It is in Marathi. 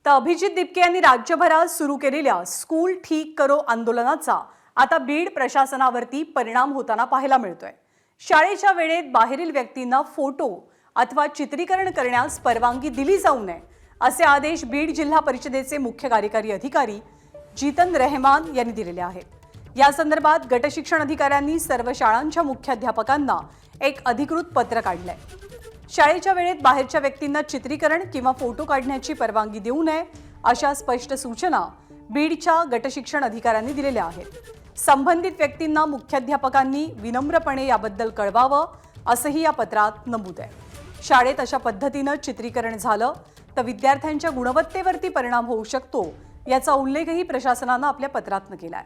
तर अभिजित दिपके यांनी राज्यभरात सुरू केलेल्या स्कूल ठीक करो आंदोलनाचा आता बीड प्रशासनावरती परिणाम होताना पाहायला मिळतोय। शाळेच्या वेळेत बाहेरील व्यक्तींना फोटो अथवा चित्रीकरण करण्यास परवानगी दिली जाऊ नये असे आदेश बीड जिल्हा परिषदेचे मुख्य कार्यकारी अधिकारी जीतन रहमान यांनी दिलेले आहेत। या संदर्भात गट शिक्षण अधिकाऱ्यांनी सर्व शाळांच्या मुख्याध्यापकांना एक अधिकृत पत्र काढले। शाळेच्या वेळेत बाहेरच्या व्यक्तींना चित्रीकरण किंवा फोटो काढण्याची परवानगी देऊ नये अशा स्पष्ट सूचना बीडच्या गट शिक्षण अधिकाऱ्यांनी दिलेल्या आहेत। संबंधित व्यक्तींना मुख्याध्यापकांनी विनम्रपणे याबद्दल कळवावं असंही या पत्रात नमूद आहे। शाळेत अशा पद्धतीनं चित्रीकरण झालं तर विद्यार्थ्यांच्या गुणवत्तेवरती परिणाम होऊ शकतो याचा उल्लेखही प्रशासनानं आपल्या पत्रात केलाय।